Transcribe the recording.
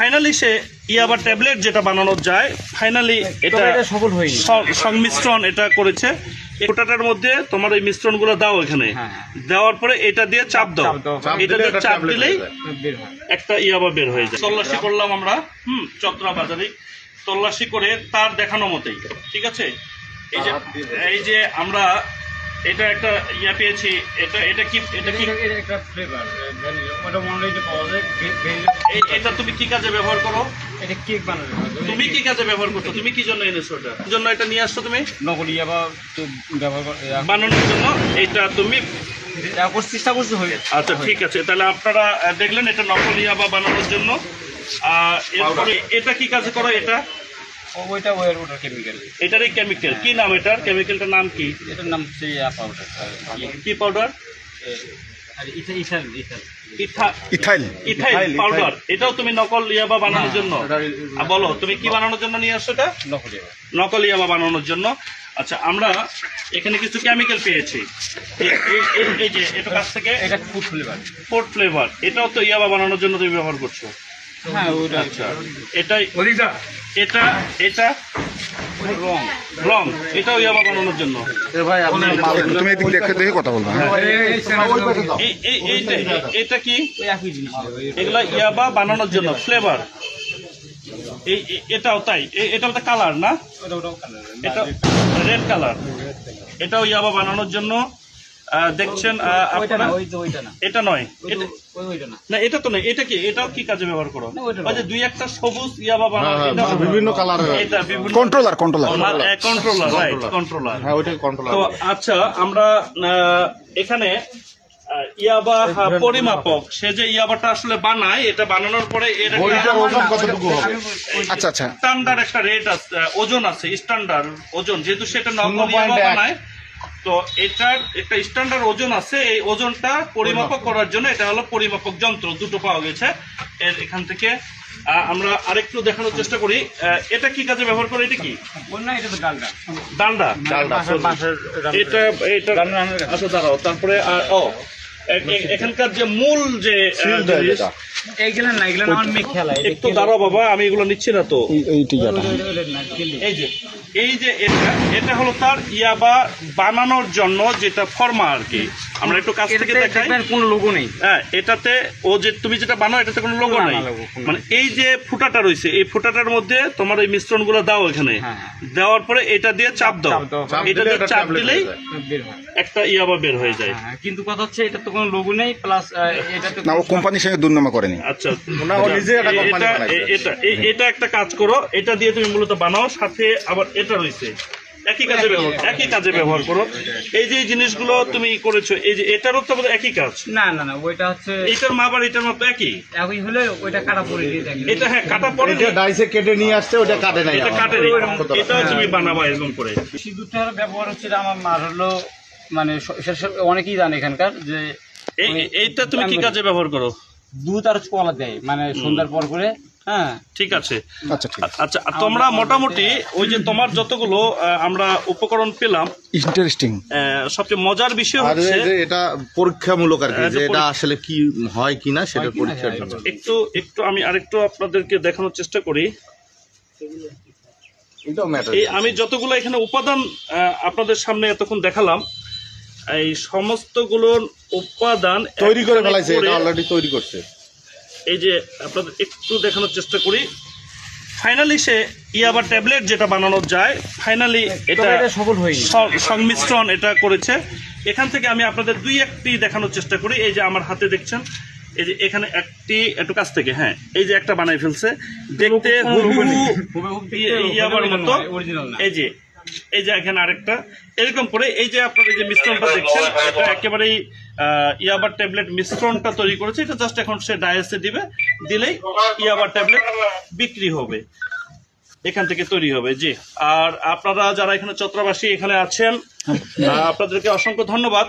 Finally সে ইয়াবা tablet যেটা বানানো যায়, ফাইনালি এটা সফল হয়নি, সংমিশ্রণ এটা করেছে। কোটাটার মধ্যে তোমার এই মিশ্রণগুলো দাও, এখানে দেওয়ার পরে এটা দিয়ে চাপ দাও, এটা দিয়ে চাপ দিলেই একটা ইয়াবা বের হয়ে যায়। তল্লাশি করলাম আমরা চত্রা বাজারে, তল্লাশি করে তার দেখানো মতেই, ঠিক আছে। এই যে আমরা এটা একটা ইয়া পেয়েছি, এটা কি একটা ফ্লেভার, ওটা মনে হয় যে পাওয়া যায়। এটা তুমি কি কাজে ব্যবহার করো? এটা কেক বানানো। তুমি কি কাজে ব্যবহার করছো? তুমি কি জন্য এনেছো? এটা জন্য এটা নিয়ে আসছো তুমি নকলি ইয়াবা ব্যবহার বানানোর জন্য, এটা তুমি চেষ্টা করছো। আচ্ছা ঠিক আছে, তাহলে আপনারা দেখলেন এটা নকলি ইয়াবা বানানোর জন্য। এরপরে এটা কি কাজে করো? এটা ওইটা ওটার কেমিক্যাল, এটারই কেমিক্যাল। কি নাম এটার? কেমিক্যালটার নাম কি? এটার নাম হচ্ছে পাউডার। কি পাউডার? Ethyl powder. এটাও তুমি নকল ইয়াবা বানানোর জন্য বলো? তুমি কি বানানোর জন্য নিয়ে আসছো? এটা নকল ইয়াবা বানানোর জন্য। আচ্ছা, আমরা এখানে কিছু কেমিক্যাল পেয়েছি। এই যে এটা কাছ থেকে ফুড ফ্লেভার, এটাও তো ইয়াবা বানানোর জন্য তুমি ব্যবহার করছো। আচ্ছা, এটা রং, এটাও ইয়াবা বানানোর জন্য। কথা বলবো। এটা কি? এগুলা ইয়াবা বানানোর জন্য ফ্লেভার। এটাও তাই, এটাও তো কালার না, এটা রেড কালার, এটাও ইয়াবা বানানোর জন্য। দেখছেন আপনারা, এটা নয়, না এটা তো নয়। এটা কি? এটাও কি কাজে ব্যবহার করো? ওই যে দুই একটা সবুজ ইয়াবা বানানো, বিভিন্ন কালার, এটা কন্ট্রোলার তো আচ্ছা, আমরা এখানে ইয়াবা পরিমাপক, সে যে ইয়াবাটা আসলে বানায়, এটা বানানোর পরে এর আচ্ছা স্ট্যান্ডার্ড একটা রেট আছে, ওজন আছে, স্ট্যান্ডার্ড ওজন, যেহেতু সেটা নকল ইয়াবা বানায়, তো এটার একটা স্ট্যান্ডার্ড ওজন আছে। এই ওজনটা পরিমাপক করার জন্য এটা হলো পরিমাপক যন্ত্র, দুটো পাওয়া গেছে এখান থেকে। আমরা আরেকটু দেখানোর চেষ্টা করি এটা কি কাজে ব্যবহার করে। এটা কি? ডালডা। এটা আচ্ছা দাঁড়াও, তারপরে এখানকার যে মূল যে একটু দাঁড়াও বাবা, আমি এগুলো নিচ্ছি না তো। এই যে এটা হলো তার ইয়াবা বানানোর জন্য যেটা ফর্মা আর কি। আমরা একটু কাছ থেকে দেখাই, কোনো লোগো নেই। হ্যাঁ, এটাতে ও যে তুমি যেটা বানাও এটাতে কোনো লোগো নাই। মানে এই যে ফুটাটা রয়েছে, এই ফুটাটার মধ্যে তোমার এই মিশ্রণগুলো দাও, এখানে দেওয়ার পরে এটা দিয়ে চাপ দাও, এটা দিয়ে চাপ দিলেই একটা ইয়াবা বের হয়ে যায়। কিন্তু কথা হচ্ছে এটা তো কোনো লোগো নেই, প্লাস এটা তো কোম্পানির সঙ্গে দুর্নামা করেনি। আচ্ছা, এটা একটা কাজ করো, এটা দিয়ে তুমি মূলত বানাও, সাথে আবার এটা রয়েছে, একই কাজে ব্যবহার করো। এই যে জিনিসগুলো তুমি করেছো, এই যে এটারও তো একই কাজ। না, ওইটা হচ্ছে এটার মাপ আর এটার মাপ একই হলে ওইটা কাটা পড়ে দিয়ে থাকে। এটা হ্যাঁ কাটা পড়ে, এটা ডাইসে কেটে নিয়ে আসছে, ওটা কাটে নাই, এটা কাটে নাই। এটাও তুমি বানাবা এরকম করে। সিঁদুরটার ব্যবহার হচ্ছে আমার মার হলো, মানে অনেকেই জানে এখানকার যে এইটা তুমি কি কাজে ব্যবহার করো? দুধ আর কলা দেয়, মানে সন্ধ্যার পর করে। হ্যাঁ, ঠিক আছে। আচ্ছা, তোমরা মোটামুটি ওই যে তোমার যতগুলো আমরা উপকরণ পেলাম, ইন্টারেস্টিং, সবচেয়ে মজার বিষয় হচ্ছে এটা পরীক্ষামূলক আর কি, যে এটা আসলে কি হয় কিনা সেটা পরীক্ষার জন্য। একটু আমি আরেকটু আপনাদেরকে দেখানোর চেষ্টা করি। আমি যতগুলো এখানে উপাদান আপনাদের সামনে এতক্ষণ দেখালাম, এই সমস্তগুলো উপাদান তৈরি করে ফেলাইছে, এটা অলরেডি তৈরি করছে। এই যে আপনাদের একটু দেখানোর চেষ্টা করি, ফাইনালি সে ইয়াবা ট্যাবলেট যেটা বানানো যায়, ফাইনালি এটা সফল হয়নি, সংমিশ্রণ এটা করেছে। এখান থেকে আমি আপনাদের দুই একটি দেখানোর চেষ্টা করি। এই যে আমার হাতে দেখছেন, এই যে এখানে একটু কাছ থেকে, হ্যাঁ, এই যে একটা বানাই ফেলছে, দেখতে ইয়াবার মতো। এই যে এখানে আরেকটা এরকম করে, এই যে আপনারা যে মিশ্রণটা দেখছেন, এটা একেবারেই ইয়াবা ট্যাবলেট মিশ্রণটা তৈরি করেছে। এটা জাস্ট এখন সে ডায়াসে দিলেই ইয়াবা ট্যাবলেট বিক্রি হবে, এখান থেকে তৈরি হবে। জি, আর আপনারা যারা এখানে চত্রাবাসী এখানে আছেন, আপনাদেরকে অসংখ্য ধন্যবাদ।